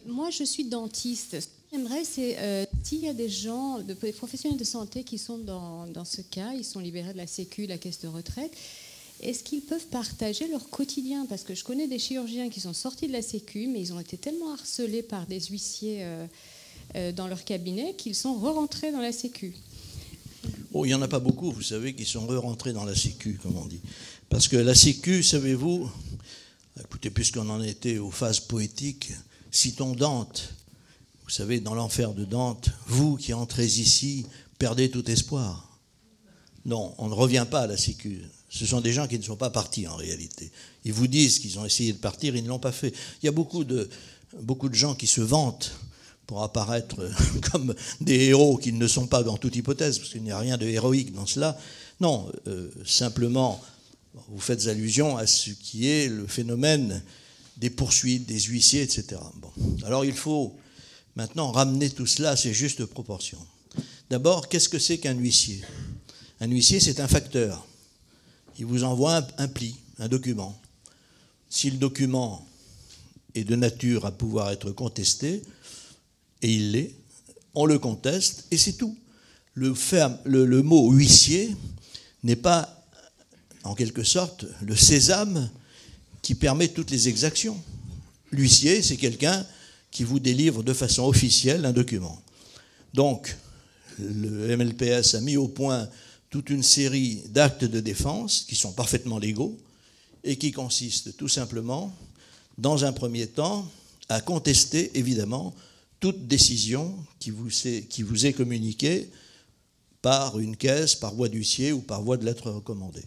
Moi, je suis dentiste. Ce que j'aimerais, c'est s'il y a des gens, des professionnels de santé qui sont dans ce cas, ils sont libérés de la Sécu, la caisse de retraite, est-ce qu'ils peuvent partager leur quotidien? Parce que je connais des chirurgiens qui sont sortis de la Sécu, mais ils ont été tellement harcelés par des huissiers dans leur cabinet qu'ils sont re-rentrés dans la Sécu. Oh, il n'y en a pas beaucoup, vous savez, qui sont re-rentrés dans la Sécu, comme on dit. Parce que la Sécu, savez-vous, écoutez, puisqu'on en était aux phases poétiques, citons Dante. Vous savez, dans l'enfer de Dante, vous qui entrez ici, perdez tout espoir. Non, on ne revient pas à la Sécu. Ce sont des gens qui ne sont pas partis en réalité. Ils vous disent qu'ils ont essayé de partir, ils ne l'ont pas fait. Il y a beaucoup de gens qui se vantent pour apparaître comme des héros qui ne sont pas dans toute hypothèse, parce qu'il n'y a rien de héroïque dans cela. Non, simplement, vous faites allusion à ce qui est le phénomène des poursuites, des huissiers, etc. Bon. Alors il faut maintenant ramener tout cela à ses justes proportions. D'abord, qu'est-ce que c'est qu'un huissier? Un huissier, c'est un facteur. Il vous envoie un pli, un document. Si le document est de nature à pouvoir être contesté, et il l'est, on le conteste, et c'est tout. Le mot huissier n'est pas, en quelque sorte, le sésame qui permet toutes les exactions. L'huissier, c'est quelqu'un qui vous délivre de façon officielle un document. Donc, le MLPS a mis au point toute une série d'actes de défense qui sont parfaitement légaux et qui consistent tout simplement, dans un premier temps, à contester, évidemment, toute décision qui vous est communiquée par une caisse, par voie d'huissier ou par voie de lettre recommandée.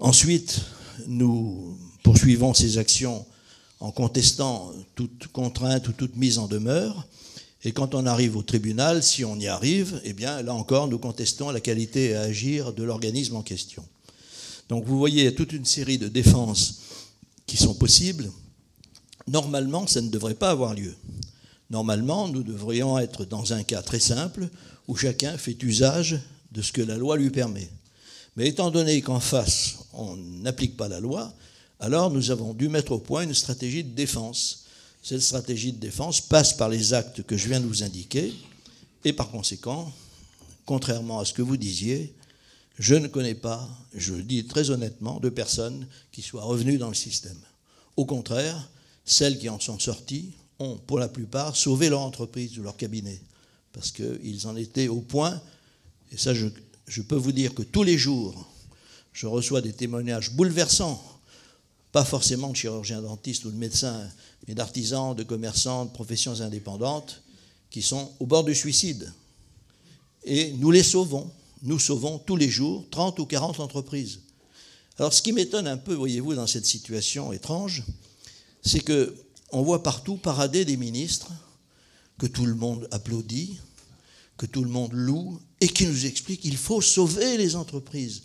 Ensuite, nous poursuivons ces actions en contestant toute contrainte ou toute mise en demeure. Et quand on arrive au tribunal, si on y arrive, eh bien, là encore, nous contestons la qualité à agir de l'organisme en question. Donc vous voyez, il y a toute une série de défenses qui sont possibles. Normalement, ça ne devrait pas avoir lieu. Normalement, nous devrions être dans un cas très simple où chacun fait usage de ce que la loi lui permet. Mais étant donné qu'en face, on n'applique pas la loi, alors nous avons dû mettre au point une stratégie de défense. Cette stratégie de défense passe par les actes que je viens de vous indiquer et par conséquent, contrairement à ce que vous disiez, je ne connais pas, je le dis très honnêtement, de personnes qui soient revenues dans le système. Au contraire, celles qui en sont sorties ont, pour la plupart, sauvé leur entreprise ou leur cabinet, parce qu'ils en étaient au point, et ça je peux vous dire que tous les jours, je reçois des témoignages bouleversants, pas forcément de chirurgiens dentistes ou de médecins, mais d'artisans, de commerçants, de professions indépendantes, qui sont au bord du suicide. Et nous les sauvons. Nous sauvons tous les jours 30 ou 40 entreprises. Alors ce qui m'étonne un peu, voyez-vous, dans cette situation étrange, c'est qu'on voit partout parader des ministres que tout le monde applaudit, que tout le monde loue, et qui nous expliquent qu'il faut sauver les entreprises.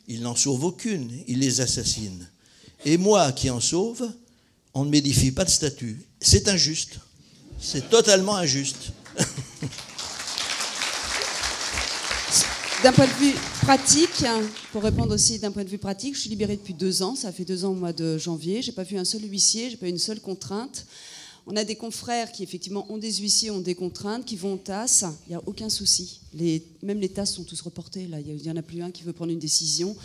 Ils n'en sauvent aucune, ils les assassinent. Et moi qui en sauve, on ne m'édifie pas de statut. C'est injuste. C'est totalement injuste. D'un point de vue pratique, pour répondre aussi d'un point de vue pratique, je suis libérée depuis 2 ans. Ça fait 2 ans au mois de janvier. Je n'ai pas vu un seul huissier, je n'ai pas eu une seule contrainte. On a des confrères qui, effectivement, ont des huissiers, ont des contraintes, qui vont aux TAS. Il n'y a aucun souci. Même les TAS sont tous reportés. Là. Il n'y en a plus un qui veut prendre une décision.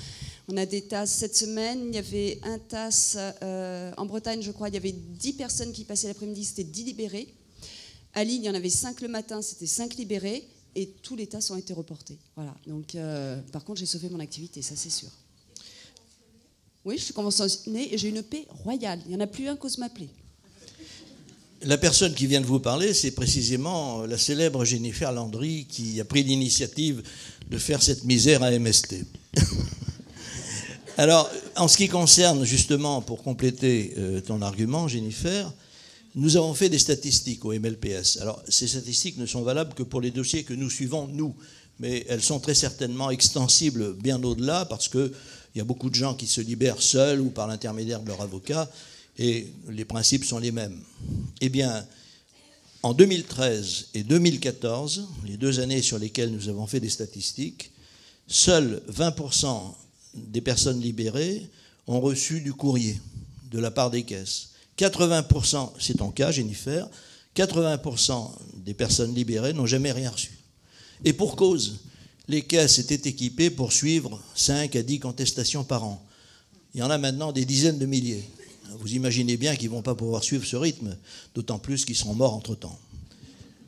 On a des TAS cette semaine. Il y avait un TAS en Bretagne, je crois. Il y avait 10 personnes qui passaient l'après-midi. C'était 10 libérés. À Lille, il y en avait 5 le matin. C'était 5 libérés. Et tous les TAS ont été reportés. Voilà. Donc, par contre, j'ai sauvé mon activité, ça c'est sûr. Oui, je suis conventionnée et j'ai une paix royale. Il n'y en a plus un qui ose m'appeler. La personne qui vient de vous parler, c'est précisément la célèbre Jennifer Landry qui a pris l'initiative de faire cette misère à MST. Alors, en ce qui concerne, justement, pour compléter ton argument, Jennifer, nous avons fait des statistiques au MLPS. Alors, ces statistiques ne sont valables que pour les dossiers que nous suivons, nous. Mais elles sont très certainement extensibles bien au-delà, parce qu'il y a beaucoup de gens qui se libèrent seuls ou par l'intermédiaire de leur avocat, et les principes sont les mêmes. Eh bien, en 2013 et 2014, les 2 années sur lesquelles nous avons fait des statistiques, seuls 20% des personnes libérées ont reçu du courrier de la part des caisses. 80%, c'est ton cas, Jennifer, 80% des personnes libérées n'ont jamais rien reçu. Et pour cause, les caisses étaient équipées pour suivre 5 à 10 contestations par an. Il y en a maintenant des dizaines de milliers. Vous imaginez bien qu'ils ne vont pas pouvoir suivre ce rythme, d'autant plus qu'ils seront morts entre-temps.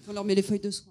On leur met les feuilles de soins.